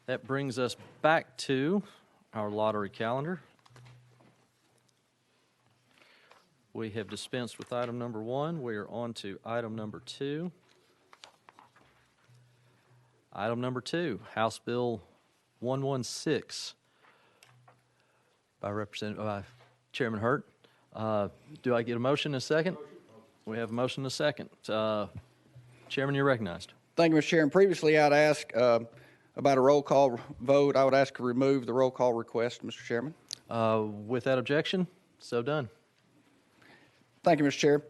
That brings us back to our lottery calendar. We have dispensed with item number 1. We are on to item number 2. Item number 2, House Bill 116 by Chairman Hurt. Do I get a motion and a second? We have a motion and a second. Chairman, you're recognized. Thank you, Mr. Chairman. Previously, I'd ask about a roll call vote. I would ask to remove the roll call request, Mr. Chairman. Without objection, so done. Thank you, Mr. Chair.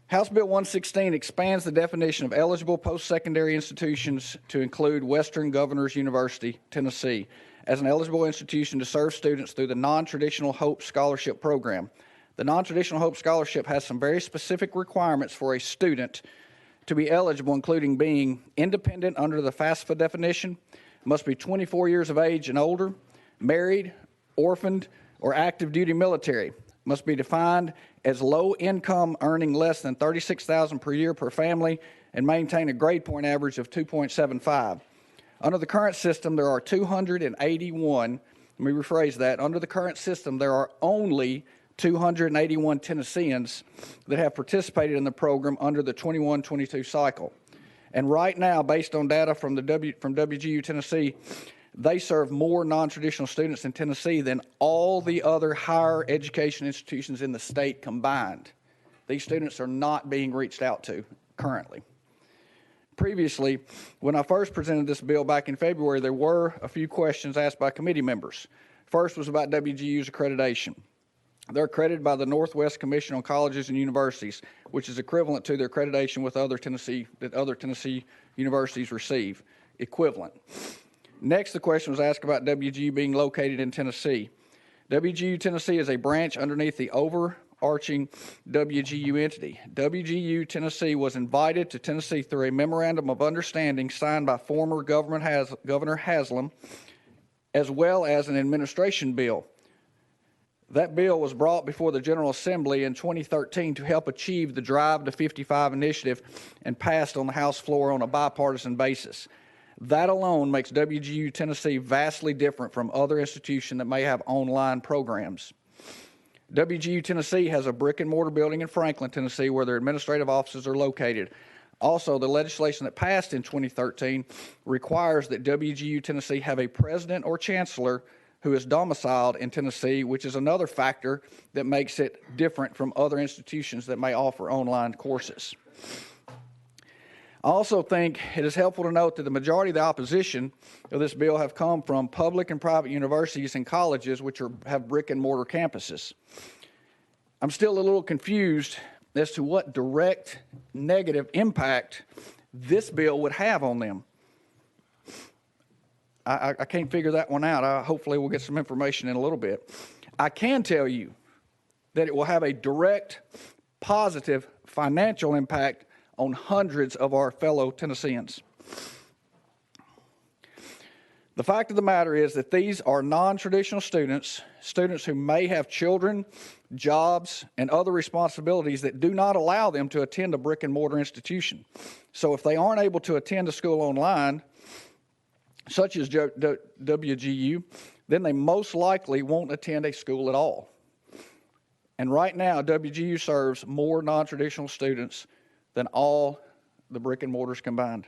House Bill 116 expands the definition of eligible post-secondary institutions to include Western Governors University, Tennessee, as an eligible institution to serve students through the non-traditional HOPE Scholarship Program. The non-traditional HOPE Scholarship has some very specific requirements for a student to be eligible, including being independent under the FAFSA definition, must be 24 years of age and older, married, orphaned, or active duty military, must be defined as low income earning less than $36,000 per year per family, and maintain a grade point average of 2.75. Under the current system, there are 281, let me rephrase that, under the current system, there are only 281 Tennesseans that have participated in the program under the 21-22 cycle. And right now, based on data from WGU Tennessee, they serve more non-traditional students in Tennessee than all the other higher education institutions in the state combined. These students are not being reached out to currently. Previously, when I first presented this bill back in February, there were a few questions asked by committee members. First was about WGU's accreditation. They're accredited by the Northwest Commission on Colleges and Universities, which is equivalent to their accreditation with other Tennessee universities receive, equivalent. Next, the question was asked about WGU being located in Tennessee. WGU Tennessee is a branch underneath the overarching WGU entity. WGU Tennessee was invited to Tennessee through a memorandum of understanding signed by former Governor Haslam, as well as an administration bill. That bill was brought before the General Assembly in 2013 to help achieve the Drive to 55 initiative and passed on the House floor on a bipartisan basis. That alone makes WGU Tennessee vastly different from other institutions that may have online programs. WGU Tennessee has a brick and mortar building in Franklin, Tennessee, where their administrative offices are located. Also, the legislation that passed in 2013 requires that WGU Tennessee have a president or chancellor who is domiciled in Tennessee, which is another factor that makes it different from other institutions that may offer online courses. I also think it is helpful to note that the majority of the opposition of this bill have come from public and private universities and colleges which have brick and mortar campuses. I'm still a little confused as to what direct negative impact this bill would have on them. I can't figure that one out. Hopefully we'll get some information in a little bit. I can tell you that it will have a direct, positive financial impact on hundreds of our fellow Tennesseans. The fact of the matter is that these are non-traditional students, students who may have children, jobs, and other responsibilities that do not allow them to attend a brick and mortar institution. So if they aren't able to attend a school online, such as WGU, then they most likely won't attend a school at all. And right now, WGU serves more non-traditional students than all the brick and mortars combined.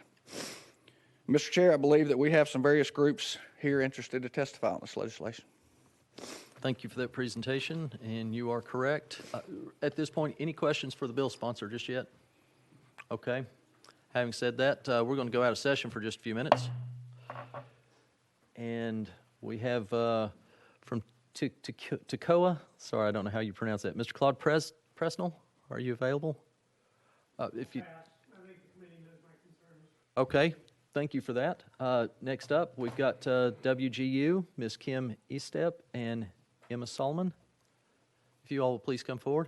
Mr. Chair, I believe that we have some various groups here interested to testify on this legislation. Thank you for that presentation, and you are correct. At this point, any questions for the bill sponsor just yet? Okay. Having said that, we're going to go out of session for just a few minutes. And we have from Toccoa, sorry, I don't know how you pronounce that, Mr. Claude Presnell, are you available? If you, I think the committee knows my concerns. Okay, thank you for that. Next up, we've got WGU, Ms. Kim Estep and Emma Solomon. If you all will please come forward.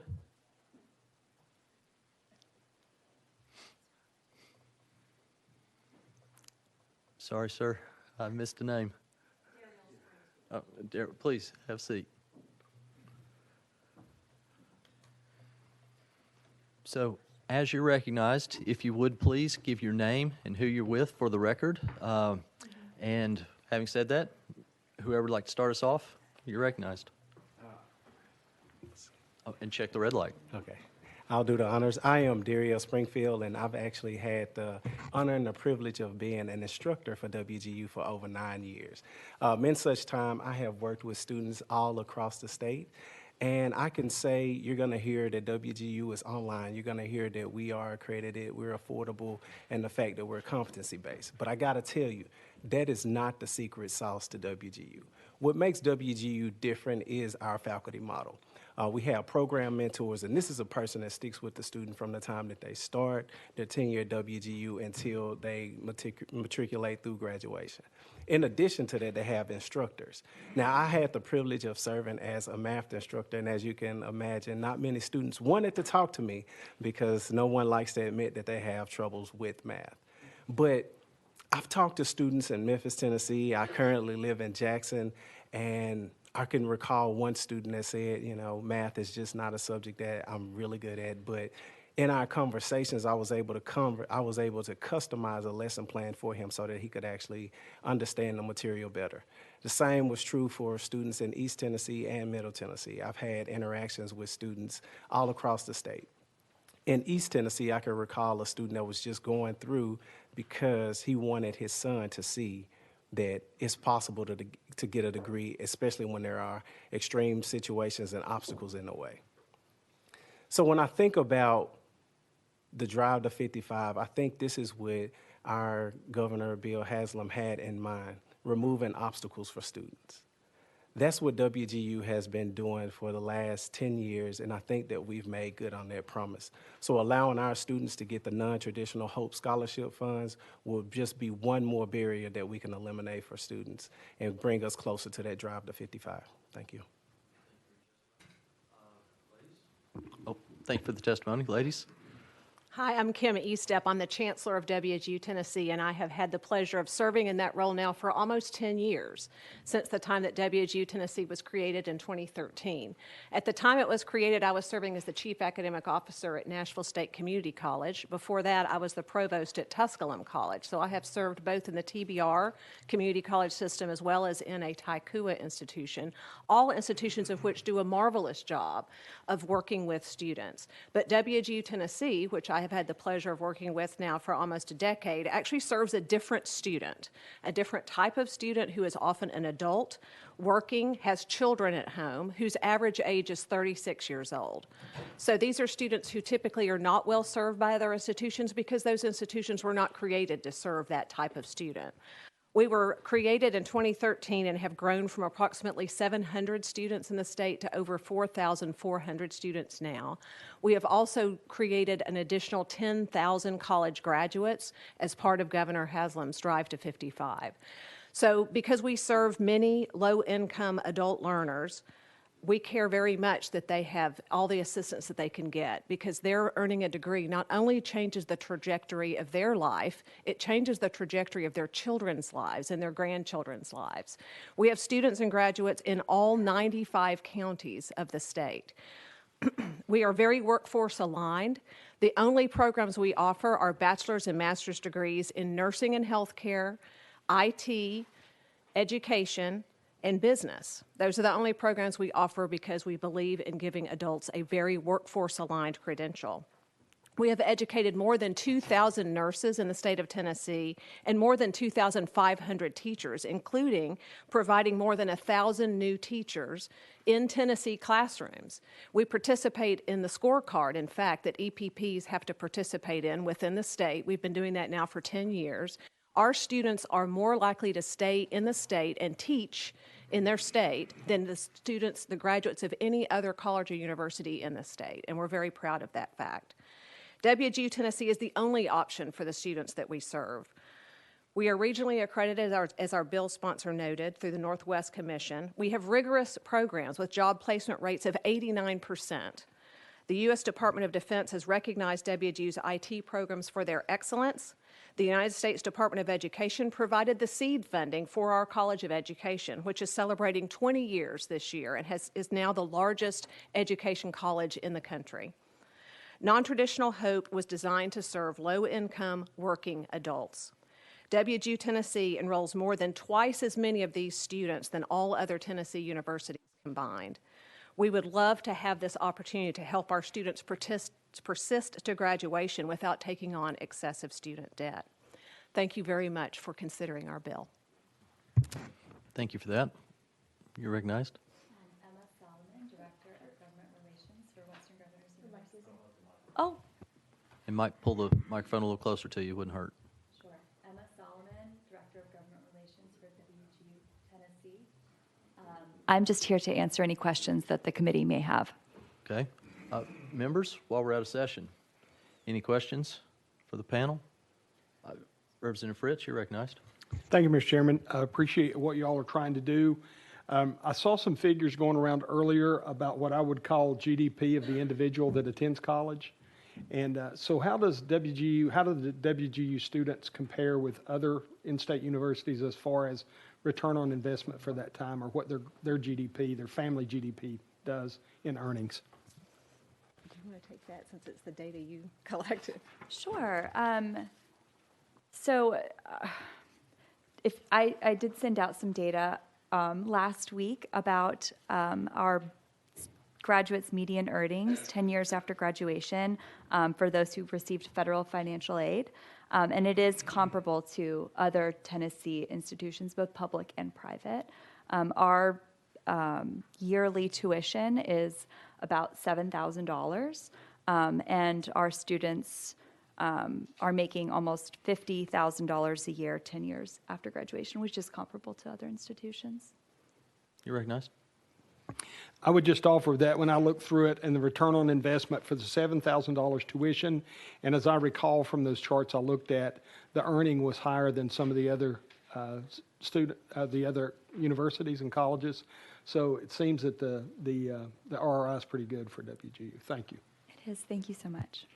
Sorry, sir, I missed a name. Oh, please have a seat. So, as you're recognized, if you would please give your name and who you're with for the record, and Having said that, whoever would like to start us off, you're recognized. Oh, and check the red light. Okay. I'll do the honors. I am Dario Springfield, and I've actually had the honor and the privilege of being an instructor for WGU for over 9 years. In such time, I have worked with students all across the state, and I can say you're going to hear that WGU is online. You're going to hear that we are accredited, we're affordable, and the fact that we're competency-based. But I got to tell you, that is not the secret sauce to WGU. What makes WGU different is our faculty model. We have program mentors, and this is a person that sticks with the student from the time that they start their tenure at WGU until they matriculate through graduation. In addition to that, they have instructors. Now, I had the privilege of serving as a math instructor, and as you can imagine, not many students wanted to talk to me because no one likes to admit that they have troubles with math. But I've talked to students in Memphis, Tennessee. I currently live in Jackson, and I can recall one student that said, you know, math is just not a subject that I'm really good at. But in our conversations, I was able to customize a lesson plan for him so that he could actually understand the material better. The same was true for students in East Tennessee and Middle Tennessee. I've had interactions with students all across the state. In East Tennessee, I can recall a student that was just going through because he wanted his son to see that it's possible to get a degree, especially when there are extreme situations and obstacles in the way. So when I think about the Drive to 55, I think this is what our Governor Bill Haslam had in mind, removing obstacles for students. That's what WGU has been doing for the last 10 years, and I think that we've made good on that promise. So allowing our students to get the non-traditional HOPE scholarship funds will just be one more barrier that we can eliminate for students and bring us closer to that Drive to 55. Thank you. Oh, thank you for the testimony, ladies. Hi, I'm Kim Estep. I'm the Chancellor of WGU Tennessee, and I have had the pleasure of serving in that role now for almost 10 years, since the time that WGU Tennessee was created in 2013. At the time it was created, I was serving as the Chief Academic Officer at Nashville State Community College. Before that, I was the Provost at Tusculum College. So I have served both in the TBR community college system as well as in a Taikua institution, all institutions of which do a marvelous job of working with students. But WGU Tennessee, which I have had the pleasure of working with now for almost a decade, actually serves a different student, a different type of student who is often an adult, working, has children at home, whose average age is 36 years old. So these are students who typically are not well served by other institutions because those institutions were not created to serve that type of student. We were created in 2013 and have grown from approximately 700 students in the state to over 4,400 students now. We have also created an additional 10,000 college graduates as part of Governor Haslam's Drive to 55. So because we serve many low-income adult learners, we care very much that they have all the assistance that they can get, because their earning a degree not only changes the trajectory of their life, it changes the trajectory of their children's lives and their grandchildren's lives. We have students and graduates in all 95 counties of the state. We are very workforce aligned. The only programs we offer are bachelor's and master's degrees in nursing and healthcare, IT, education, and business. Those are the only programs we offer because we believe in giving adults a very workforce-aligned credential. We have educated more than 2,000 nurses in the state of Tennessee and more than 2,500 teachers, including providing more than 1,000 new teachers in Tennessee classrooms. We participate in the scorecard, in fact, that EPPs have to participate in within the state. We've been doing that now for 10 years. Our students are more likely to stay in the state and teach in their state than the students, the graduates of any other college or university in the state, and we're very proud of that fact. WGU Tennessee is the only option for the students that we serve. We are regionally accredited, as our bill sponsor noted, through the Northwest Commission. We have rigorous programs with job placement rates of 89%. The U.S. Department of Defense has recognized WGU's IT programs for their excellence. The United States Department of Education provided the seed funding for our College of Education, which is celebrating 20 years this year and is now the largest education college in the country. Nontraditional HOPE was designed to serve low-income working adults. WGU Tennessee enrolls more than twice as many of these students than all other Tennessee universities combined. We would love to have this opportunity to help our students persist to graduation without taking on excessive student debt. Thank you very much for considering our bill. Thank you for that. You're recognized. Emma Solomon, Director of Government Relations for Western Governors University. Oh, And Mike, pull the microphone a little closer to you, wouldn't hurt. Sure. Emma Solomon, Director of Government Relations for WGU Tennessee. I'm just here to answer any questions that the committee may have. Okay. Members, while we're out of session, any questions for the panel? Representative Fritz, you're recognized. Thank you, Mr. Chairman. I appreciate what y'all are trying to do. I saw some figures going around earlier about what I would call GDP of the individual that attends college. And so how do the WGU students compare with other in-state universities as far as return on investment for that time, or what their GDP, their family GDP does in earnings? do you want to take that since it's the data you collected? Sure. If I did send out some data last week about our graduates' median earnings 10 years after graduation for those who received federal financial aid. And it is comparable to other Tennessee institutions, both public and private. Our yearly tuition is about $7,000, and our students are making almost $50,000 a year 10 years after graduation, which is comparable to other institutions. You're recognized. I would just offer that when I looked through it and the return on investment for the $7,000 tuition, and as I recall from those charts I looked at, the earning was higher than some of the other the other universities and colleges. So it seems that the ROI is pretty good for WGU. Thank you. It is. Thank you so much.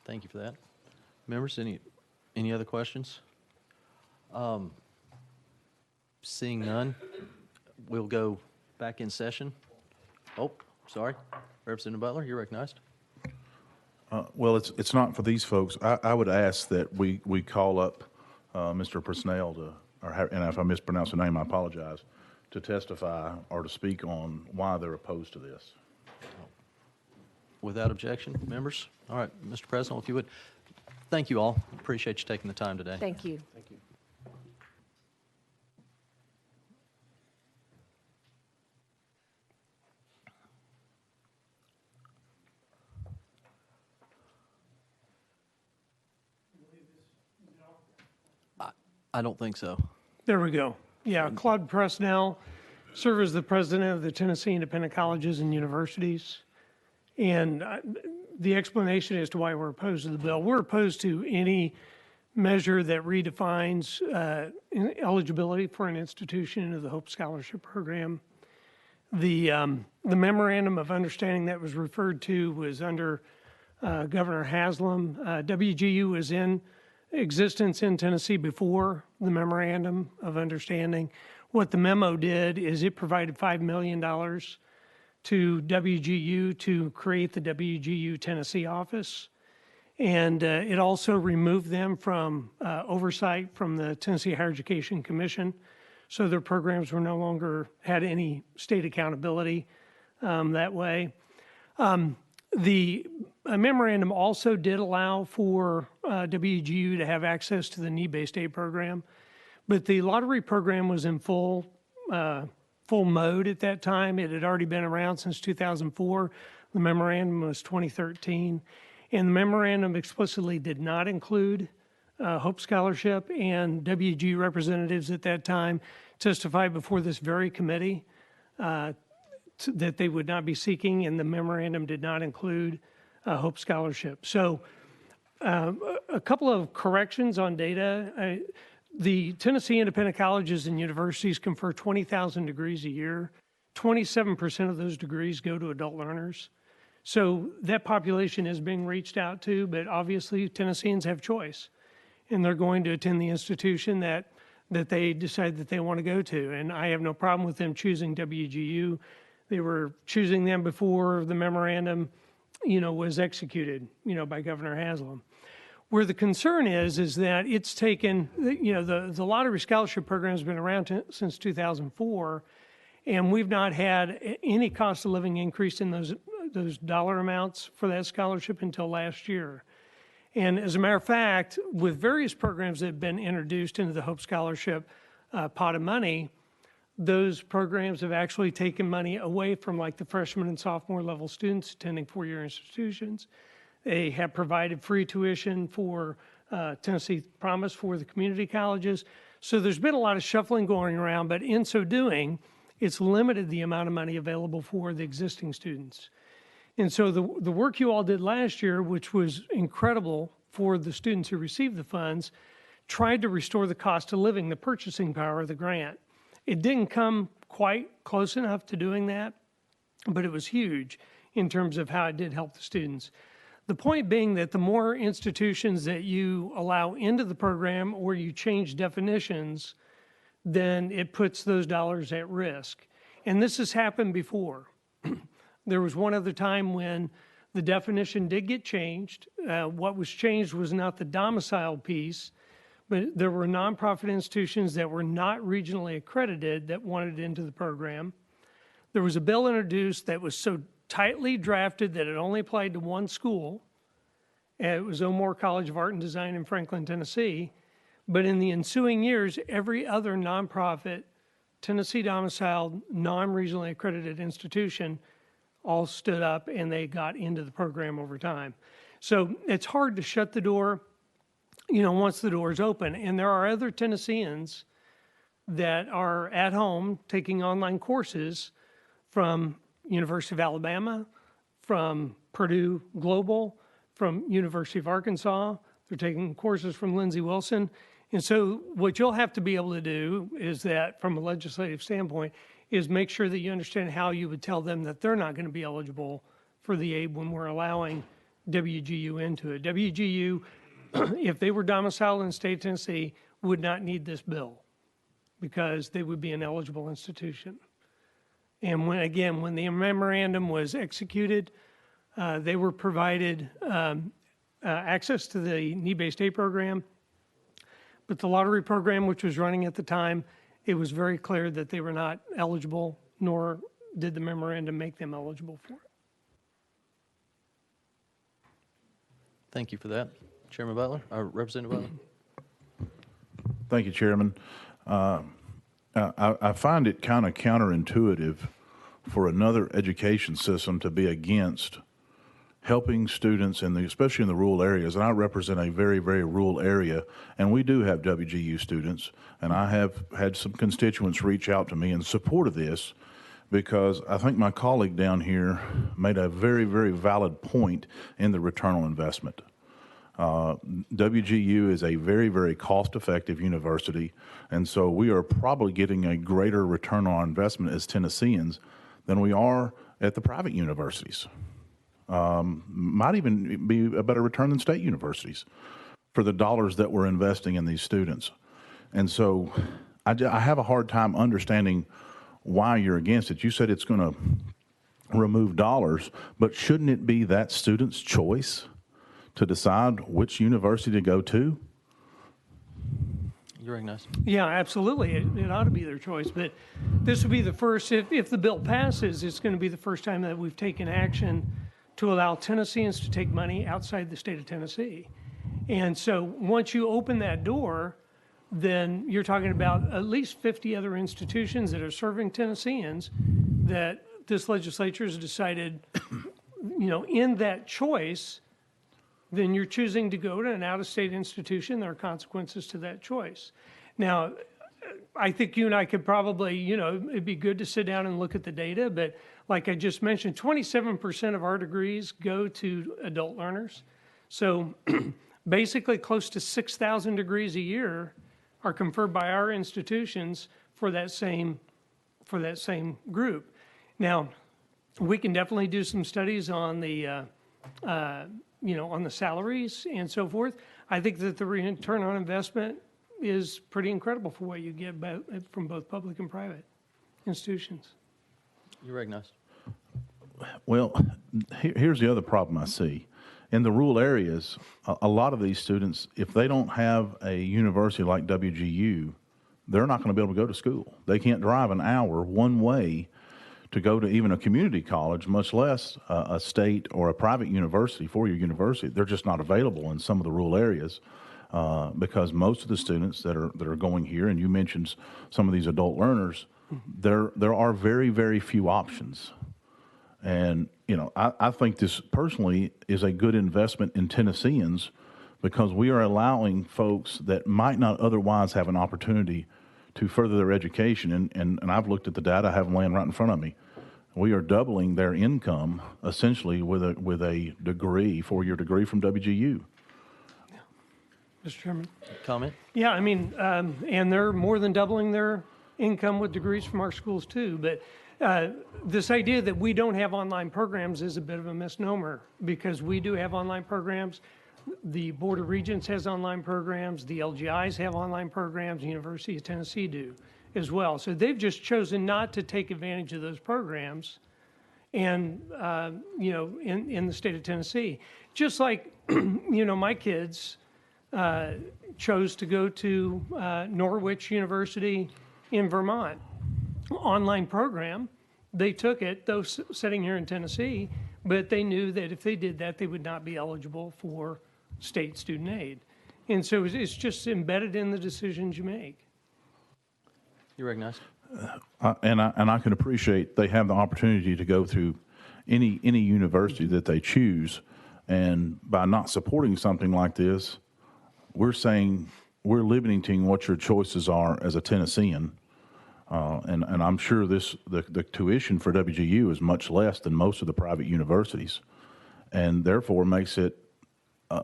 Thank you for that. Members, any other questions? Seeing none, we'll go back in session. Oh, sorry. Representative Butler, you're recognized. Well, it's not for these folks. I would ask that we call up Mr. Presnell and if I mispronounce the name, I apologize, to testify or to speak on why they're opposed to this. Without objection, members? All right, Mr. President, if you would. Thank you all. Appreciate you taking the time today. Thank you. Thank you. I don't think so. There we go. Yeah, Claude Presnell, serve as the president of the Tennessee Independent Colleges and Universities. And the explanation as to why we're opposed to the bill, we're opposed to any measure that redefines eligibility for an institution into the HOPE Scholarship Program. The memorandum of understanding that was referred to was under Governor Haslam. WGU was in existence in Tennessee before the memorandum of understanding. What the memo did is it provided $5 million to WGU to create the WGU Tennessee office. And it also removed them from oversight from the Tennessee Higher Education Commission. So their programs were no longer had any state accountability that way. The memorandum also did allow for WGU to have access to the need-based aid program, but the lottery program was in full mode at that time. It had already been around since 2004. The memorandum was 2013, and the memorandum explicitly did not include HOPE Scholarship, and WGU representatives at that time testified before this very committee that they would not be seeking, and the memorandum did not include HOPE Scholarship. So a couple of corrections on data. The Tennessee Independent Colleges and Universities confer 20,000 degrees a year. 27% of those degrees go to adult learners. So that population is being reached out to, but obviously Tennesseans have choice, and they're going to attend the institution that they decide that they want to go to. And I have no problem with them choosing WGU. They were choosing them before the memorandum, was executed, by Governor Haslam. Where the concern is that it's taken, the lottery scholarship program has been around since 2004, and we've not had any cost of living increase in those dollar amounts for that scholarship until last year. And as a matter of fact, with various programs that have been introduced into the Hope Scholarship pot of money, those programs have actually taken money away from like the freshman and sophomore level students attending four-year institutions. They have provided free tuition for Tennessee Promise for the community colleges. So there's been a lot of shuffling going around, but in so doing, it's limited the amount of money available for the existing students. And so the work you all did last year, which was incredible for the students who received the funds, tried to restore the cost of living, the purchasing power of the grant. It didn't come quite close enough to doing that, but it was huge in terms of how it did help the students. The point being that the more institutions that you allow into the program or you change definitions, then it puts those dollars at risk. And this has happened before. There was one other time when the definition did get changed. What was changed was not the domicile piece, but there were nonprofit institutions that were not regionally accredited that wanted into the program. There was a bill introduced that was so tightly drafted that it only applied to one school. It was O'Moore College of Art and Design in Franklin, Tennessee. But in the ensuing years, every other nonprofit, Tennessee domiciled, non-regionally accredited institution all stood up and they got into the program over time. So it's hard to shut the door, once the door is open. And there are other Tennesseans that are at home taking online courses from University of Alabama, from Purdue Global, from University of Arkansas. They're taking courses from Lindsey Wilson. And so what you'll have to be able to do is that, from a legislative standpoint, is make sure that you understand how you would tell them that they're not going to be eligible for the aid when we're allowing WGU into it. WGU, if they were domiciled in the state of Tennessee, would not need this bill because they would be an eligible institution. And when the memorandum was executed, they were provided access to the need-based aid program. But the lottery program, which was running at the time, it was very clear that they were not eligible, nor did the memorandum make them eligible for it. Thank you for that. Chairman Butler, or Representative Butler. Thank you, Chairman. I find it kind of counterintuitive for another education system to be against helping students, especially in the rural areas. And I represent a very, very rural area, and we do have WGU students. And I have had some constituents reach out to me in support of this because I think my colleague down here made a very, very valid point in the return on investment. WGU is a very, very cost-effective university, and so we are probably getting a greater return on investment as Tennesseans than we are at the private universities. Might even be a better return than state universities for the dollars that we're investing in these students. And so I have a hard time understanding why you're against it. You said it's going to remove dollars, but shouldn't it be that student's choice to decide which university to go to? You recognize? Yeah, absolutely. It ought to be their choice. But this would be the first, if the bill passes, it's going to be the first time that we've taken action to allow Tennesseans to take money outside the state of Tennessee. And so once you open that door, then you're talking about at least 50 other institutions that are serving Tennesseans that this legislature has decided, in that choice, then you're choosing to go to an out-of-state institution. There are consequences to that choice. Now, I think you and I could probably, it'd be good to sit down and look at the data, but like I just mentioned, 27% of our degrees go to adult learners. So basically close to 6,000 degrees a year are conferred by our institutions for that same group. Now, we can definitely do some studies on the on the salaries and so forth. I think that the return on investment is pretty incredible for what you get from both public and private institutions. You recognize? Well, here's the other problem I see, in the rural areas, a lot of these students, if they don't have a university like WGU, they're not going to be able to go to school. They can't drive an hour one way to go to even a community college, much less a state or a private university, four-year university. They're just not available in some of the rural areas because most of the students that are going here, and you mentioned some of these adult learners, there are very, very few options. And, you know, I think this personally is a good investment in Tennesseans because we are allowing folks that might not otherwise have an opportunity to further their education. And I've looked at the data, I have them laying right in front of me. We are doubling their income essentially with a degree, four-year degree from WGU. Mr. Chairman? Comment? Yeah, I mean, and they're more than doubling their income with degrees from our schools too. But this idea that we don't have online programs is a bit of a misnomer because we do have online programs. The Board of Regents has online programs. The LGIs have online programs. The University of Tennessee do as well. So they've just chosen not to take advantage of those programs and, you know, in the state of Tennessee. Just like, you know, my kids chose to go to Norwich University in Vermont. Online program. They took it, those sitting here in Tennessee, but they knew that if they did that, they would not be eligible for state student aid. And so it's just embedded in the decisions you make. You recognize? And I can appreciate they have the opportunity to go through any university that they choose. And by not supporting something like this, we're saying we're limiting what your choices are as a Tennessean. And I'm sure the tuition for WGU is much less than most of the private universities, and therefore makes it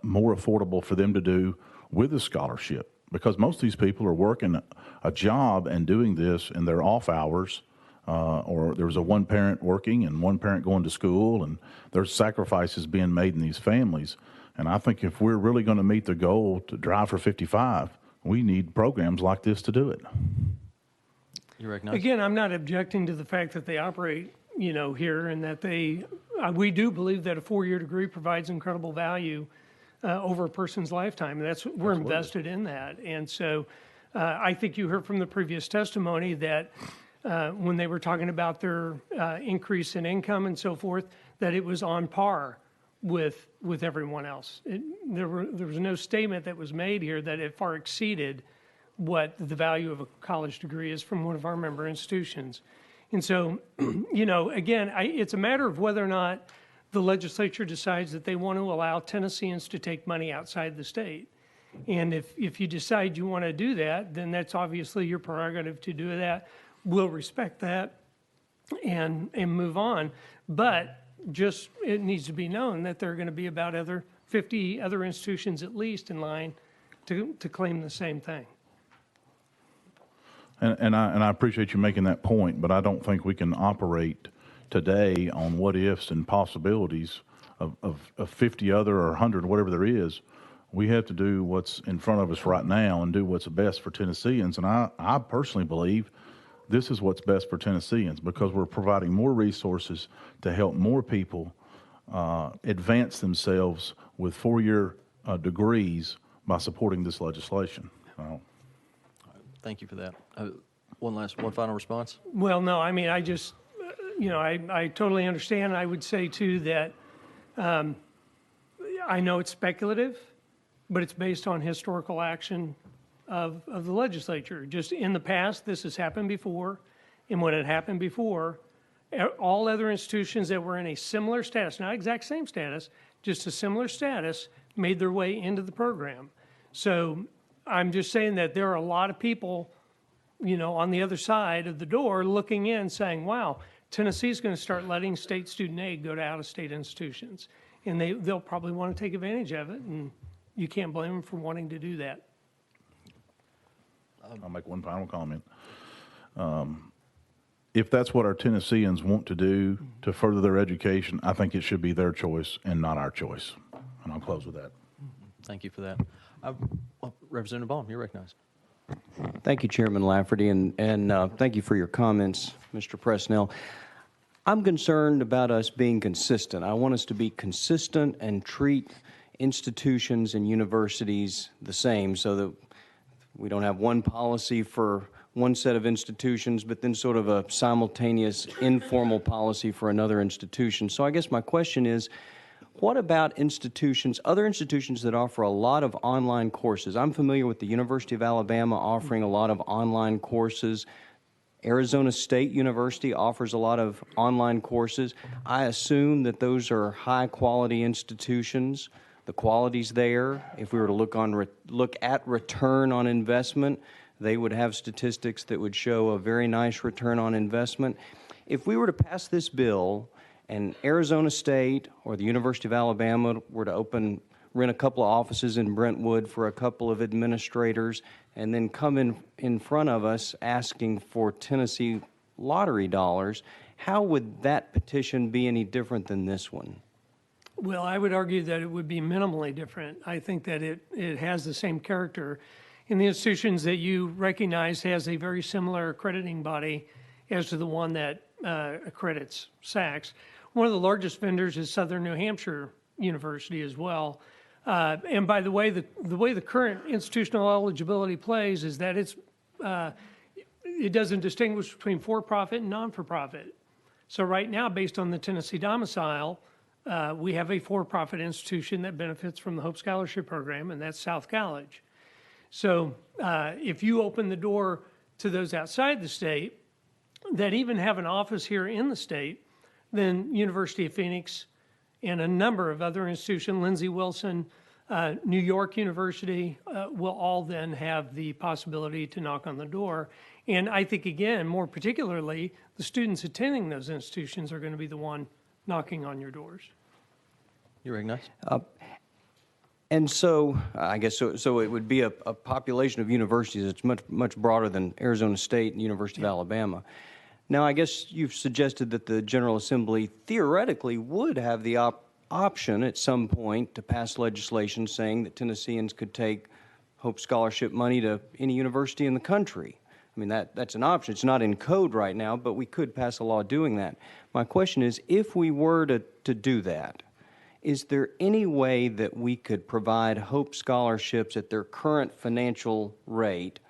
more affordable for them to do with a scholarship. Because most of these people are working a job and doing this in their off hours, or there's a one parent working and one parent going to school, and there's sacrifices being made in these families. And I think if we're really going to meet the goal to drive for 55, we need programs like this to do it. You recognize? Again, I'm not objecting to the fact that they operate, you know, here and that we do believe that a four-year degree provides incredible value over a person's lifetime. And we're invested in that. And so I think you heard from the previous testimony that when they were talking about their increase in income and so forth, that it was on par with everyone else. There was no statement that was made here that it far exceeded what the value of a college degree is from one of our member institutions. And so, you know, again, it's a matter of whether or not the legislature decides that they want to allow Tennesseans to take money outside the state. And if you decide you want to do that, then that's obviously your prerogative to do that. We'll respect that and move on. But just it needs to be known that there are going to be about 50 other institutions at least in line to claim the same thing. And I appreciate you making that point, but I don't think we can operate today on what ifs and possibilities of 50 other or 100, whatever there is. We have to do what's in front of us right now and do what's best for Tennesseans. And I personally believe this is what's best for Tennesseans because we're providing more resources to help more people advance themselves with four-year degrees by supporting this legislation. Thank you for that. One final response? Well, no, I mean, I just, you know, I totally understand. I would say, too, that I know it's speculative, but it's based on historical action of the legislature. Just in the past, this has happened before, and when it happened before, all other institutions that were in a similar status, not exact same status, just a similar status, made their way into the program. So I'm just saying that there are a lot of people, you know, on the other side of the door looking in saying, wow, Tennessee's going to start letting state student aid go to out-of-state institutions. And they'll probably want to take advantage of it, and you can't blame them for wanting to do that. I'll make one final comment. If that's what our Tennesseans want to do to further their education, I think it should be their choice and not our choice. And I'll close with that. Thank you for that. Representative Baum, you're recognized. Thank you, Chairman Lafferty, and thank you for your comments, Mr. Presnell. I'm concerned about us being consistent. I want us to be consistent and treat institutions and universities the same so that we don't have one policy for one set of institutions, but then sort of a simultaneous informal policy for another institution. So I guess my question is, what about institutions, other institutions that offer a lot of online courses? I'm familiar with the University of Alabama offering a lot of online courses. Arizona State University offers a lot of online courses. I assume that those are high-quality institutions. The quality's there. If we were to look at return on investment, they would have statistics that would show a very nice return on investment. If we were to pass this bill and Arizona State or the University of Alabama were to rent a couple of offices in Brentwood for a couple of administrators, and then come in front of us asking for Tennessee lottery dollars, how would that petition be any different than this one? Well, I would argue that it would be minimally different. I think that it has the same character. And the institutions that you recognize has a very similar accrediting body as to the one that accredits SACS. One of the largest vendors is Southern New Hampshire University as well. And by the way, the current institutional eligibility plays is that it doesn't distinguish between for-profit and non-for-profit. So right now, based on the Tennessee domicile, we have a for-profit institution that benefits from the Hope Scholarship Program, and that's South College. So if you open the door to those outside the state that even have an office here in the state, then University of Phoenix and a number of other institutions, Lindsey Wilson, New York University, will all then have the possibility to knock on the door. And I think, again, more particularly, the students attending those institutions are going to be the one knocking on your doors. You recognize? And so, I guess, so it would be a population of universities that's much broader than Arizona State and University of Alabama. Now, I guess you've suggested that the General Assembly theoretically would have the option at some point to pass legislation saying that Tennesseans could take Hope Scholarship money to any university in the country. I mean, that's an option. It's not in code right now, but we could pass a law doing that. My question is, if we were to do that, is there any way that we could provide Hope Scholarships at their current financial rate?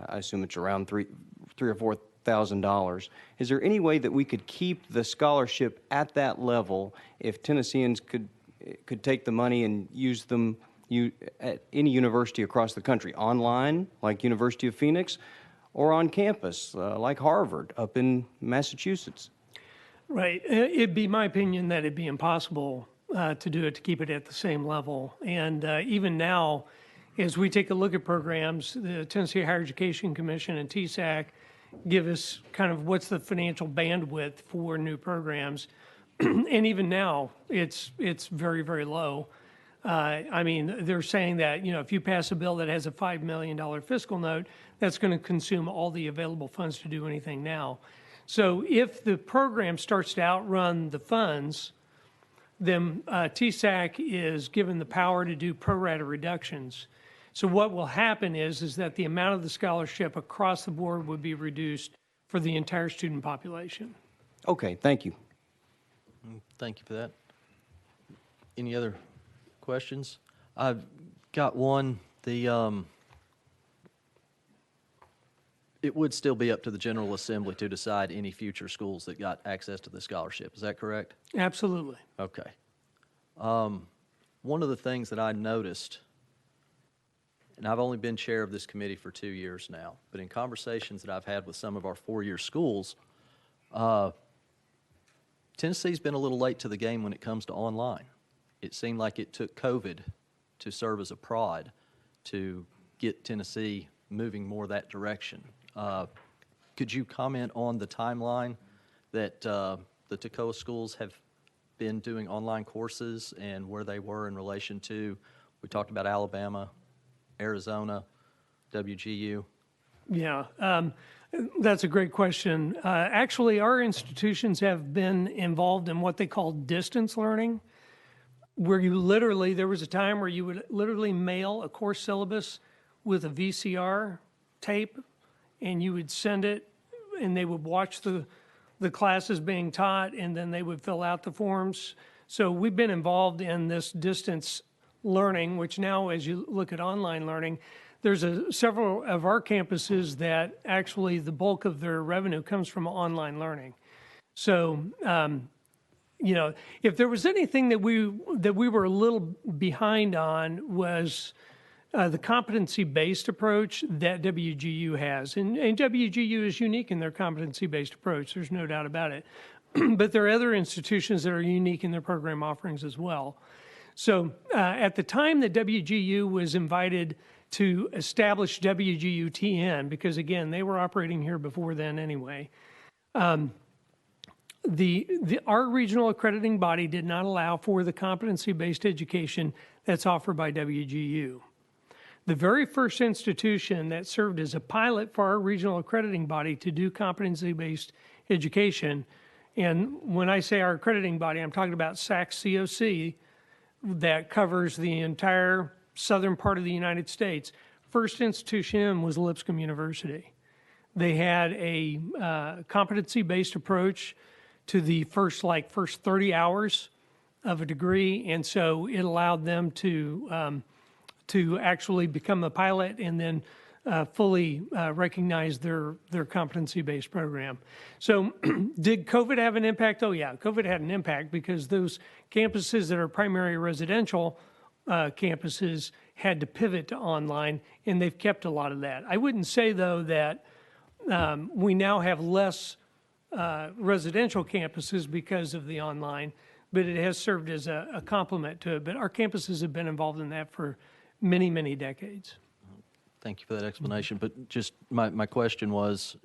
I assume it's around $3,000 or $4,000. Is there any way that we could keep the scholarship at that level if Tennesseans could take the money and use them at any university across the country, online, like University of Phoenix, or on campus, like Harvard, up in Massachusetts? Right. It'd be my opinion that it'd be impossible to do it, to keep it at the same level. And even now, as we take a look at programs, the Tennessee Higher Education Commission and TSAC give us kind of what's the financial bandwidth for new programs. And even now, it's very, very low. I mean, they're saying that, you know, if you pass a bill that has a $5 million fiscal note, that's going to consume all the available funds to do anything now. So if the program starts to outrun the funds, then TSAC is given the power to do pro rata reductions. So what will happen is that the amount of the scholarship across the board would be reduced for the entire student population. Okay, thank you. Thank you for that. Any other questions? I've got one. It would still be up to the General Assembly to decide any future schools that got access to the scholarship. Is that correct? Absolutely. Okay. One of the things that I noticed, and I've only been chair of this committee for 2 years now, but in conversations that I've had with some of our four-year schools, Tennessee's been a little late to the game when it comes to online. It seemed like it took COVID to serve as a prod to get Tennessee moving more that direction. Could you comment on the timeline that the Toccoa schools have been doing online courses and where they were in relation to, we talked about Alabama, Arizona, WGU? Yeah, that's a great question. Actually, our institutions have been involved in what they call distance learning, where you literally, there was a time where you would literally mail a course syllabus with a VCR tape, and you would send it, and they would watch the the classes being taught, and then they would fill out the forms. So we've been involved in this distance learning, which now, as you look at online learning, there's several of our campuses that actually the bulk of their revenue comes from online learning. So, you know, if there was anything that we were a little behind on was the competency-based approach that WGU has. And WGU is unique in their competency-based approach. There's no doubt about it. But there are other institutions that are unique in their program offerings as well. So at the time that WGU was invited to establish WGU-TN, because again, they were operating here before then anyway, our regional accrediting body did not allow for the competency-based education that's offered by WGU. The very first institution that served as a pilot for our regional accrediting body to do competency-based education, and when I say our accrediting body, I'm talking about SAC-COC, that covers the entire southern part of the United States. First institution was Lipscomb University. They had a competency-based approach to the first 30 hours of a degree, and so it allowed them to actually become a pilot and then fully recognize their competency-based program. So did COVID have an impact? Oh yeah, COVID had an impact because those campuses that are primary residential campuses had to pivot to online, and they've kept a lot of that. I wouldn't say, though, that we now have less residential campuses because of the online, but it has served as a complement to it. But our campuses have been involved in that for many, many decades. Thank you for that explanation. But just my question was,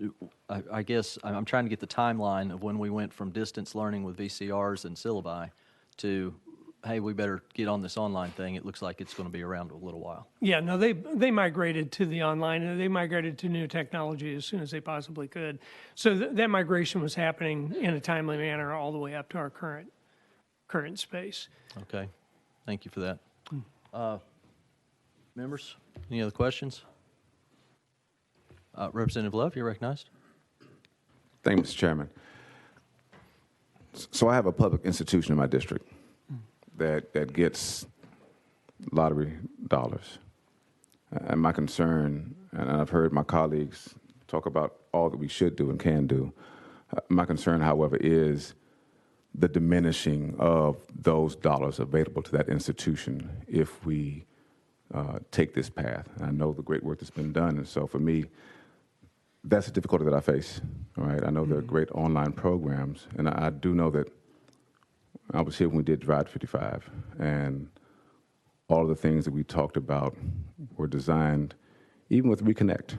I guess I'm trying to get the timeline of when we went from distance learning with VCRs and syllabi to, hey, we better get on this online thing. It looks like it's going to be around a little while. Yeah, no, they migrated to the online, and they migrated to new technology as soon as they possibly could. So that migration was happening in a timely manner all the way up to our current space. Okay, thank you for that. Members, any other questions? Representative Love, you're recognized. Thank you, Mr. Chairman. So I have a public institution in my district that gets lottery dollars. And my concern, and I've heard my colleagues talk about all that we should do and can do, my concern, however, is the diminishing of those dollars available to that institution if we take this path. And I know the great work that's been done, and so for me, that's a difficulty that I face. All right, I know there are great online programs, and I do know that I was here when we did Drive 55, and all of the things that we talked about were designed, even with Reconnect,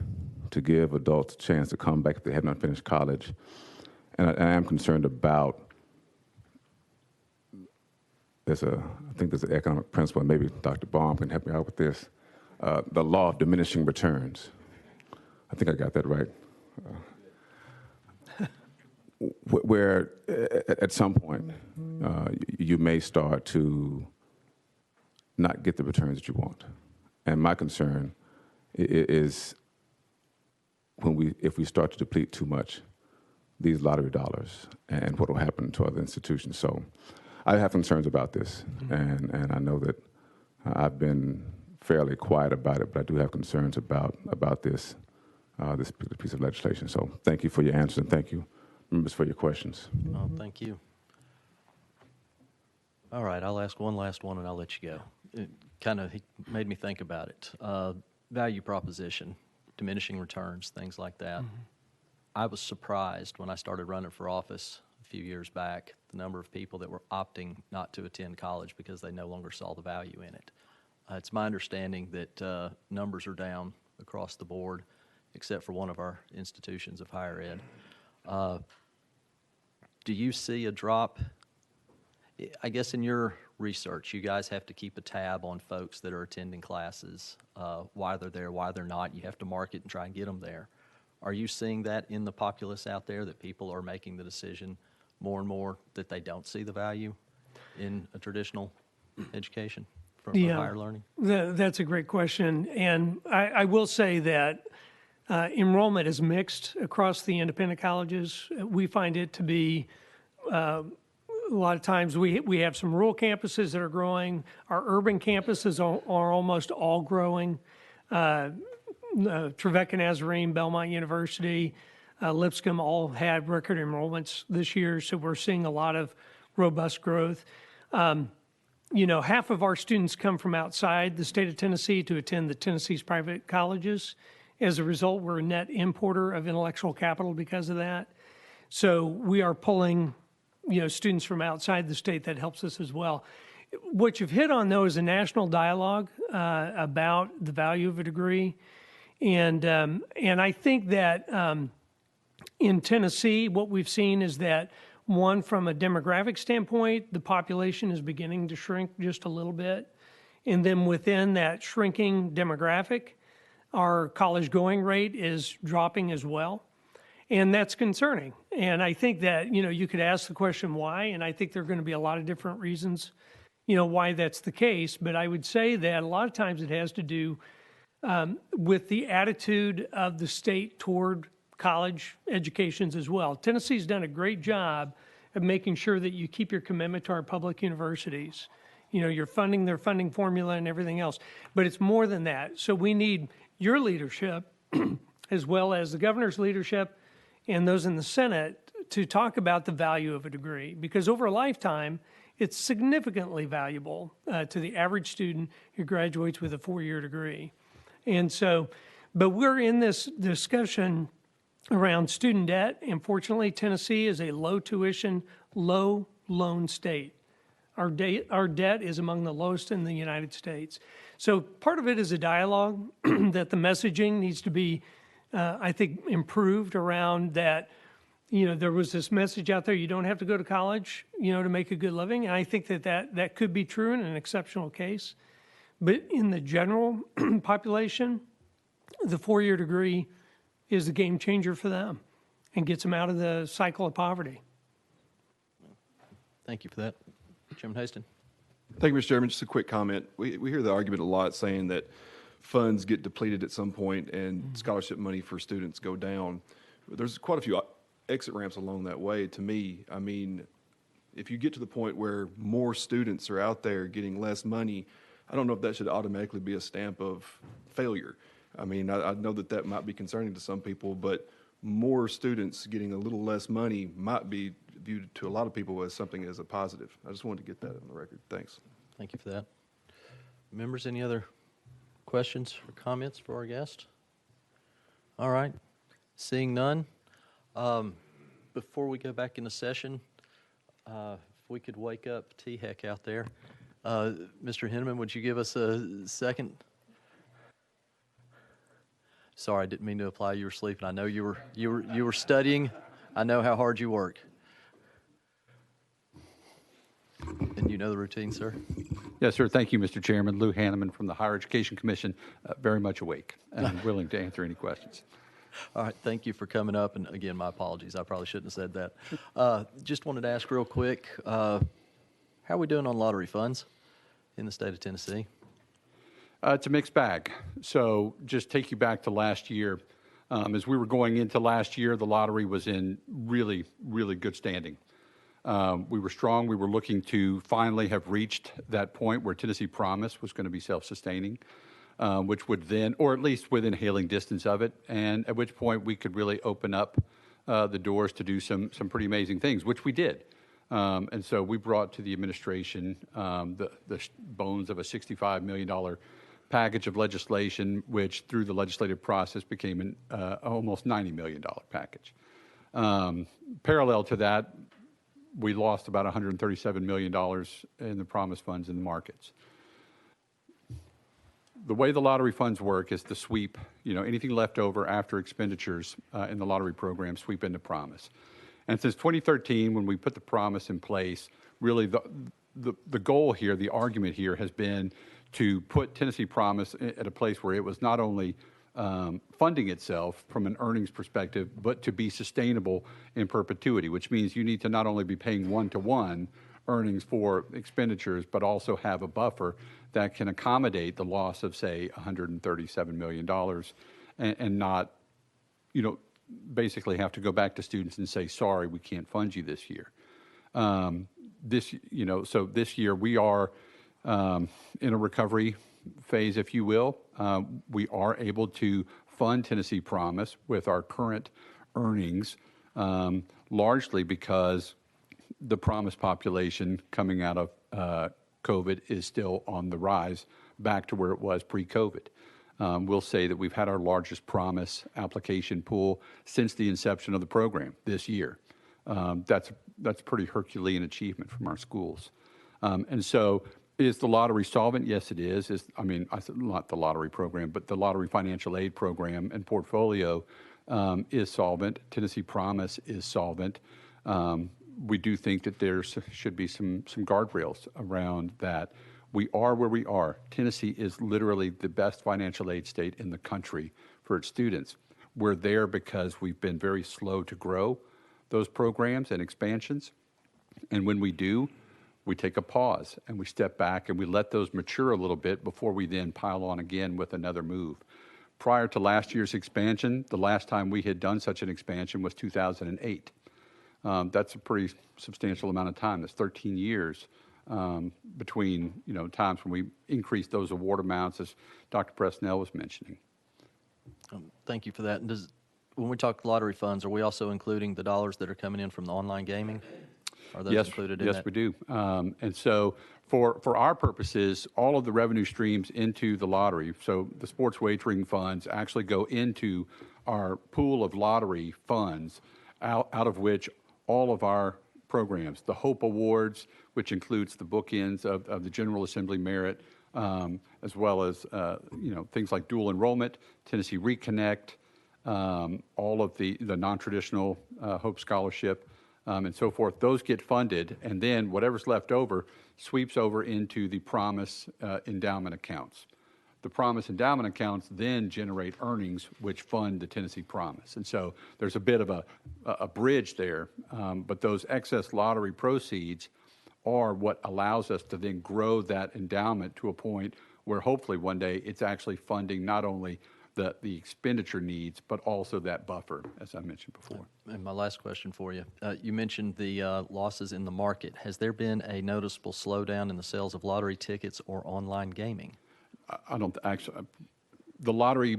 to give adults a chance to come back if they have not finished college. And I am concerned about I think there's an economic principle, and maybe Dr. Baum can help me out with this, the law of diminishing returns. I think I got that right. Where at some point you may start to not get the returns that you want. And my concern is if we start to deplete too much these lottery dollars and what will happen to other institutions. So I have concerns about this, and I know that I've been fairly quiet about it, but I do have concerns about this piece of legislation. So thank you for your answer, and thank you, members, for your questions. Oh, thank you. All right, I'll ask one last one, and I'll let you go. It kind of made me think about it. Value proposition, diminishing returns, things like that. I was surprised when I started running for office a few years back, the number of people that were opting not to attend college because they no longer saw the value in it. It's my understanding that numbers are down across the board, except for one of our institutions of higher ed. Do you see a drop? I guess in your research, you guys have to keep a tab on folks that are attending classes, why they're there, why they're not. You have to market and try and get them there. Are you seeing that in the populace out there, that people are making the decision more and more that they don't see the value in a traditional education for higher learning? That's a great question. And I will say that Enrollment is mixed across the independent colleges. We find it to be a lot of times we have some rural campuses that are growing. Our urban campuses are almost all growing. Trevecca Nazarene, Belmont University, Lipscomb all had record enrollments this year, so we're seeing a lot of robust growth. Half of our students come from outside the state of Tennessee to attend the Tennessee's private colleges. As a result, we're a net importer of intellectual capital because of that. So we are pulling, students from outside the state. That helps us as well. What you've hit on, though, is a national dialogue about the value of a degree. And I think that in Tennessee, what we've seen is that, one, from a demographic standpoint, the population is beginning to shrink just a little bit. And then within that shrinking demographic, our college going rate is dropping as well. And that's concerning. And I think that, you could ask the question why, and I think there are going to be a lot of different reasons, why that's the case. But I would say that a lot of times it has to do with the attitude of the state toward college educations as well. Tennessee's done a great job of making sure that you keep your commitment to our public universities. You're funding their funding formula and everything else. But it's more than that. So we need your leadership, as well as the governor's leadership and those in the Senate, to talk about the value of a degree. Because over a lifetime, it's significantly valuable to the average student who graduates with a 4-year degree. And so, but we're in this discussion around student debt. And fortunately, Tennessee is a low tuition, low loan state. Our debt is among the lowest in the United States. So part of it is a dialogue that the messaging needs to be, I think, improved around that. There was this message out there, you don't have to go to college, to make a good living. And I think that could be true in an exceptional case. But in the general population, the 4-year degree is the game changer for them and gets them out of the cycle of poverty. Thank you for that. Chairman Haston. Thank you, Mr. Chairman. Just a quick comment. We hear the argument a lot saying that funds get depleted at some point and scholarship money for students go down. There's quite a few exit ramps along that way. To me, I mean, if you get to the point where more students are out there getting less money, I don't know if that should automatically be a stamp of failure. I mean, I know that might be concerning to some people, but more students getting a little less money might be viewed to a lot of people as something as a positive. I just wanted to get that on the record. Thanks. Thank you for that. Members, any other questions or comments for our guest? All right. Seeing none, before we go back into session, if we could wake up T-Heck out there. Mr. Henneman, would you give us a second? Sorry, I didn't mean to imply you were sleeping. I know you were studying. I know how hard you work. And you know the routine, sir? Yes, sir. Thank you, Mr. Chairman. Lou Hanneman from the Higher Education Commission, very much awake and willing to answer any questions. All right. Thank you for coming up. And again, my apologies. I probably shouldn't have said that. Just wanted to ask real quick, how are we doing on lottery funds in the state of Tennessee? It's a mixed bag. So just take you back to last year. As we were going into last year, the lottery was in really, really good standing. We were strong. We were looking to finally have reached that point where Tennessee Promise was going to be self-sustaining, which would then, or at least within hailing distance of it, and at which point we could really open up the doors to do some pretty amazing things, which we did. And so we brought to the administration the bones of a $65 million package of legislation, which through the legislative process became an almost $90 million package. Parallel to that, we lost about $137 million in the promise funds in the markets. The way the lottery funds work is to sweep, anything left over after expenditures in the lottery program, sweep into promise. And since 2013, when we put the promise in place, really the goal here, the argument here has been to put Tennessee Promise at a place where it was not only funding itself from an earnings perspective, but to be sustainable in perpetuity, which means you need to not only be paying one-to-one earnings for expenditures, but also have a buffer that can accommodate the loss of, say, $137 million and not basically have to go back to students and say, sorry, we can't fund you this year. So this year we are in a recovery phase, if you will. We are able to fund Tennessee Promise with our current earnings, largely because the Promise population coming out of COVID is still on the rise back to where it was pre-COVID. We'll say that we've had our largest Promise application pool since the inception of the program this year. That's pretty Herculean achievement from our schools. And so is the lottery solvent? Yes, it is. I said not the lottery program, but the lottery financial aid program and portfolio is solvent. Tennessee Promise is solvent. We do think that there should be some guardrails around that. We are where we are. Tennessee is literally the best financial aid state in the country for its students. We're there because we've been very slow to grow those programs and expansions. And when we do, we take a pause and we step back and we let those mature a little bit before we then pile on again with another move. Prior to last year's expansion, the last time we had done such an expansion was 2008. That's a pretty substantial amount of time. That's 13 years between times when we increased those award amounts, as Dr. Presnell was mentioning. Thank you for that. And when we talk lottery funds, are we also including the dollars that are coming in from the online gaming? Are those included in that? Yes, we do. And so for our purposes, all of the revenue streams into the lottery, so the sports wagering funds actually go into our pool of lottery funds, out of which all of our programs, the HOPE Awards, which includes the bookends of the General Assembly merit, as well as things like dual enrollment, Tennessee Reconnect, all of the non-traditional HOPE Scholarship, and so forth. Those get funded, and then whatever's left over sweeps over into the Promise endowment accounts. The Promise endowment accounts then generate earnings which fund the Tennessee Promise. And so there's a bit of a bridge there, but those excess lottery proceeds are what allows us to then grow that endowment to a point where hopefully one day it's actually funding not only the expenditure needs, but also that buffer, as I mentioned before. And my last question for you, you mentioned the losses in the market. Has there been a noticeable slowdown in the sales of lottery tickets or online gaming? I don't actually. The lottery,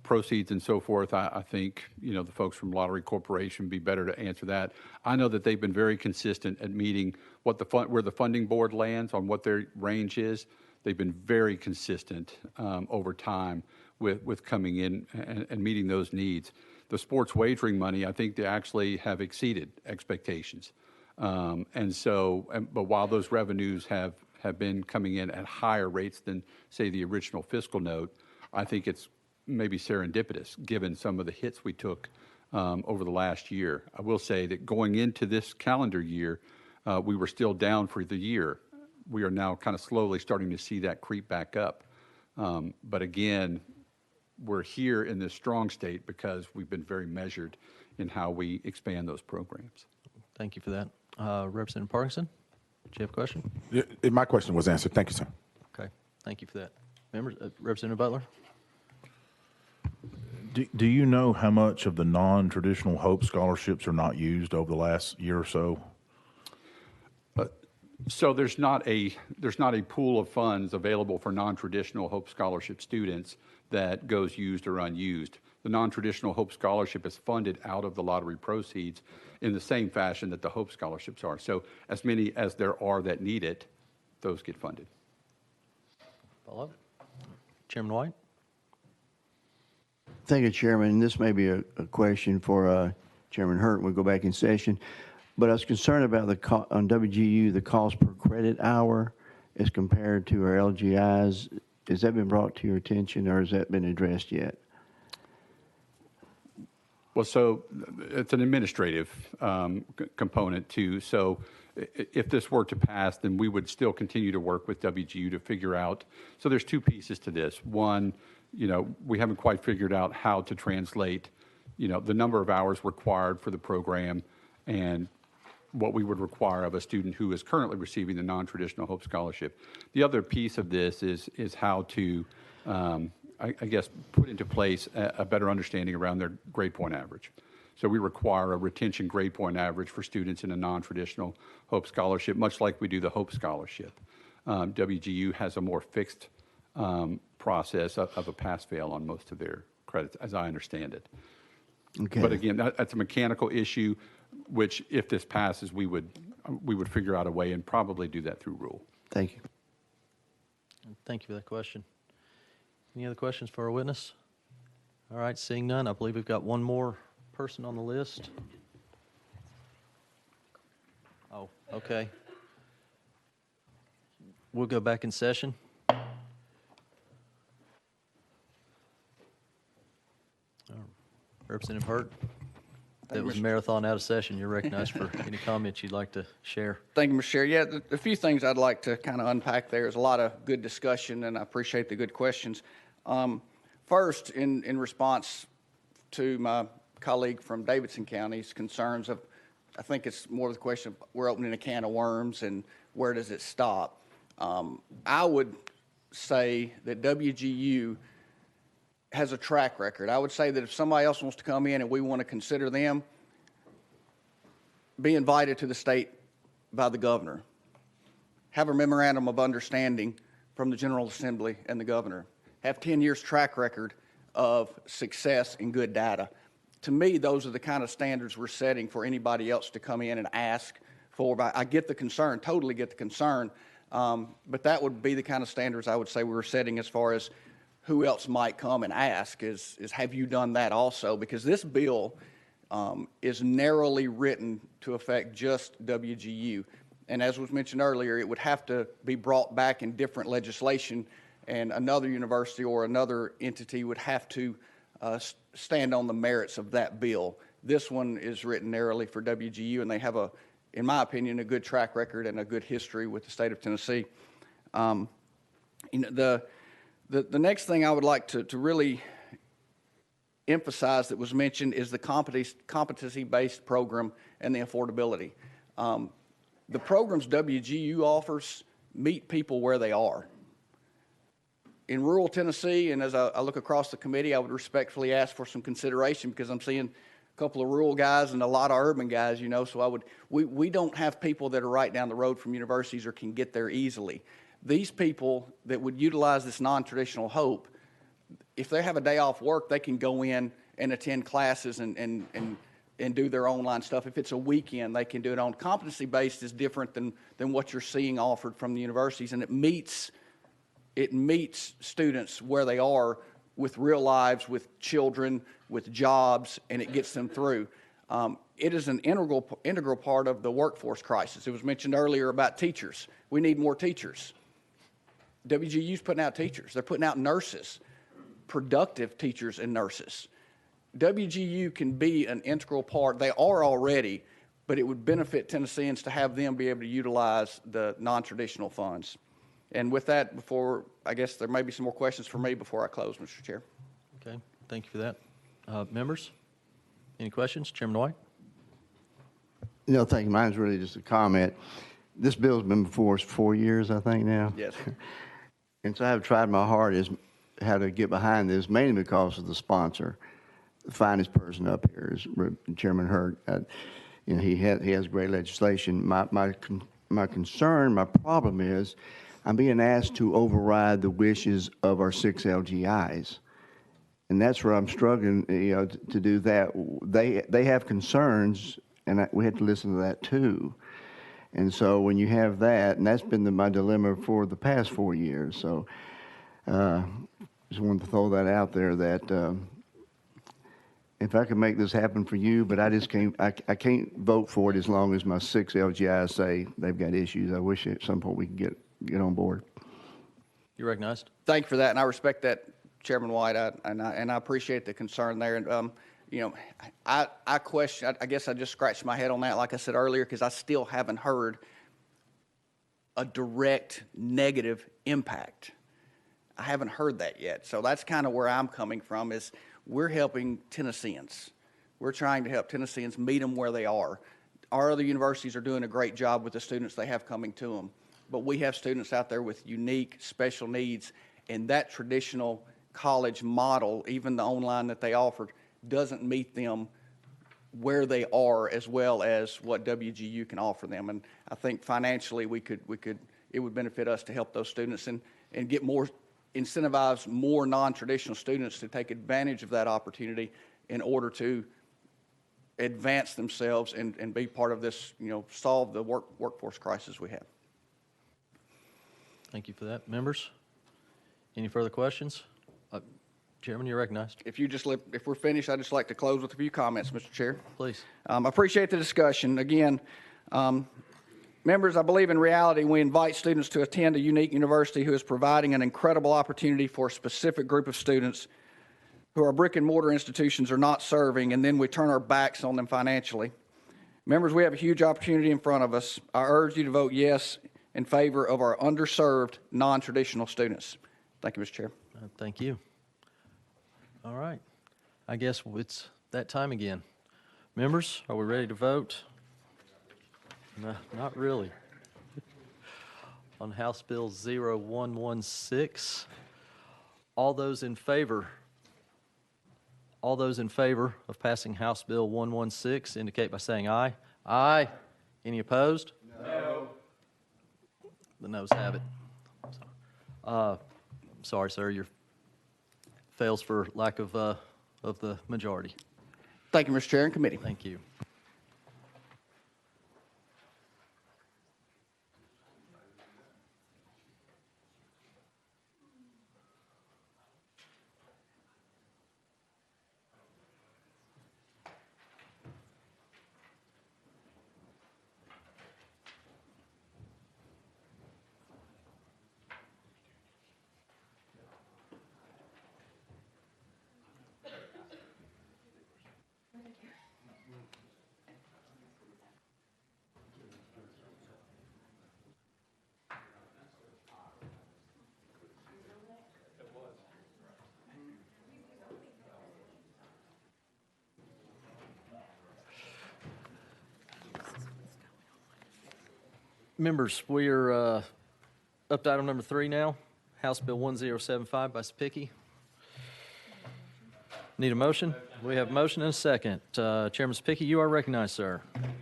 proceeds and so forth, I think, the folks from Lottery Corporation be better to answer that. I know that they've been very consistent at meeting where the funding board lands on what their range is. They've been very consistent over time with coming in and meeting those needs. The sports wagering money, I think they actually have exceeded expectations. But while those revenues have been coming in at higher rates than, say, the original fiscal note, I think it's maybe serendipitous given some of the hits we took over the last year. I will say that going into this calendar year, we were still down for the year. We are now kind of slowly starting to see that creep back up. But again, we're here in this strong state because we've been very measured in how we expand those programs. Thank you for that. Representative Parkinson, do you have a question? Yeah, my question was answered. Thank you, sir. Okay, thank you for that. Members, Representative Butler? Do you know how much of the non-traditional HOPE scholarships are not used over the last year or so? So there's not a pool of funds available for non-traditional HOPE scholarship students that goes used or unused. The non-traditional HOPE scholarship is funded out of the lottery proceeds in the same fashion that the HOPE scholarships are. So as many as there are that need it, those get funded. Follow. Chairman White? Thank you, Chairman. This may be a question for Chairman Hurt when we go back in session. But I was concerned about on WGU, the cost per credit hour as compared to our LGIs. Has that been brought to your attention or has that been addressed yet? Well, so it's an administrative component too. So if this were to pass, then we would still continue to work with WGU to figure out. So there's two pieces to this. One, we haven't quite figured out how to translate, the number of hours required for the program and what we would require of a student who is currently receiving the non-traditional HOPE scholarship. The other piece of this is how to I guess, put into place a better understanding around their grade point average. So we require a retention grade point average for students in a non-traditional HOPE scholarship, much like we do the HOPE scholarship. WGU has a more fixed process of a pass-fail on most of their credits, as I understand it. Okay. But again, that's a mechanical issue, which if this passes, we would figure out a way and probably do that through rule. Thank you. Thank you for that question. Any other questions for our witness? All right, seeing none, I believe we've got one more person on the list. Oh, okay. We'll go back in session. Representative Hurt, that was marathon out of session. You're recognized for any comments you'd like to share. Thank you, Mr. Chair. Yeah, a few things I'd like to kind of unpack there. There's a lot of good discussion, and I appreciate the good questions. First, in response to my colleague from Davidson County's concerns of, I think it's more of the question of we're opening a can of worms and where does it stop? I would say that WGU has a track record. I would say that if somebody else wants to come in and we want to consider them, be invited to the state by the governor. Have a memorandum of understanding from the General Assembly and the governor. Have 10 years track record of success and good data. To me, those are the kind of standards we're setting for anybody else to come in and ask for. I get the concern, totally get the concern, but that would be the kind of standards I would say we were setting as far as who else might come and ask is have you done that also? Because this bill is narrowly written to affect just WGU. And as was mentioned earlier, it would have to be brought back in different legislation, and another university or another entity would have to stand on the merits of that bill. This one is written narrowly for WGU, and they have, in my opinion, a good track record and a good history with the state of Tennessee. The next thing I would like to really emphasize that was mentioned is the competency-based program and the affordability. The programs WGU offers meet people where they are. In rural Tennessee, and as I look across the committee, I would respectfully ask for some consideration because I'm seeing a couple of rural guys and a lot of urban guys, you know, so we don't have people that are right down the road from universities or can get there easily. These people that would utilize this non-traditional HOPE, if they have a day off work, they can go in and attend classes and do their online stuff. If it's a weekend, they can do it on. Competency-based is different than what you're seeing offered from the universities, and it meets students where they are with real lives, with children, with jobs, and it gets them through. It is an integral part of the workforce crisis. It was mentioned earlier about teachers. We need more teachers. WGU's putting out teachers. They're putting out nurses, productive teachers and nurses. WGU can be an integral part. They are already, but it would benefit Tennesseans to have them be able to utilize the non-traditional funds. And with that, I guess there may be some more questions for me before I close, Mr. Chair. Okay, thank you for that. Members, any questions? Chairman White? No, thank you. Mine's really just a comment. This bill's been before us 4 years, I think, now. Yes. And so I have tried my hardest how to get behind this, mainly because of the sponsor. The finest person up here is Chairman Hurt. He has great legislation. My concern, my problem is I'm being asked to override the wishes of our 6 LGIs. And that's where I'm struggling, to do that. They have concerns, and we have to listen to that too. And so when you have that, and that's been my dilemma for the past 4 years. So just wanted to throw that out there that if I could make this happen for you, but I just can't, I can't vote for it as long as my 6 LGIs say they've got issues. I wish at some point we could get on board. You're recognized. Thank you for that, and I respect that, Chairman White, and I appreciate the concern there. And I question. I guess I just scratched my head on that, like I said earlier, because I still haven't heard a direct negative impact. I haven't heard that yet. So that's kind of where I'm coming from. Is we're helping Tennesseans. We're trying to help Tennesseans meet them where they are. Our other universities are doing a great job with the students they have coming to them, but we have students out there with unique, special needs, and that traditional college model, even the online that they offered, doesn't meet them where they are as well as what WGU can offer them. And I think financially it would benefit us to help those students and get more, incentivize more non-traditional students to take advantage of that opportunity in order to advance themselves and be part of this, solve the workforce crisis we have. Thank you for that. Members, any further questions? Chairman, you're recognized. If we're finished, I'd just like to close with a few comments, Mr. Chair. Please. I appreciate the discussion. Again, members, I believe in reality we invite students to attend a unique university who is providing an incredible opportunity for a specific group of students who our brick and mortar institutions are not serving, and then we turn our backs on them financially. Members, we have a huge opportunity in front of us. I urge you to vote yes in favor of our underserved non-traditional students. Thank you, Mr. Chair. Thank you. All right. I guess it's that time again. Members, are we ready to vote? No, not really. On House Bill 0116, all those in favor of passing House Bill 116 indicate by saying aye. Aye. Any opposed? No. The noes have it. Sorry, sir, your fails for lack of the majority. Thank you, Mr. Chair and committee. Thank you. Members, we are up to item number 3 now, House Bill 1075 by Sapicki. Need a motion? We have a motion and a second. Chairman Sapicki, you are recognized, sir. Thank you,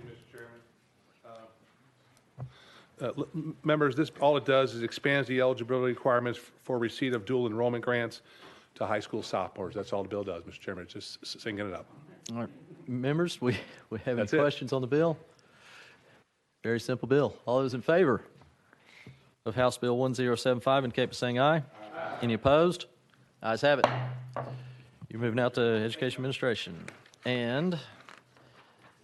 Mr. Chairman. Members, all it does is expands the eligibility requirements for receipt of dual enrollment grants to high school sophomores. That's all the bill does, Mr. Chairman. It's just syncing it up. All right. Members, we have any That's it. questions on the bill? Very simple bill. All those in favor of House Bill 1075 indicate by saying aye. Aye. Any opposed? Ayes have it. You're moving out to Education Administration. And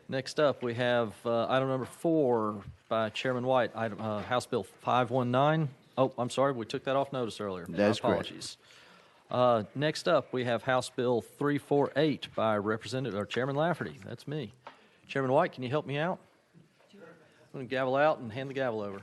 next up, we have item number 4 by Chairman White, House Bill 519. Oh, I'm sorry, we took that off notice earlier. That's My apologies. Next up, we have House Bill 348 by Chairman Lafferty. That's me. Chairman White, can you help me out? I'm going to gavel out and hand the gavel over.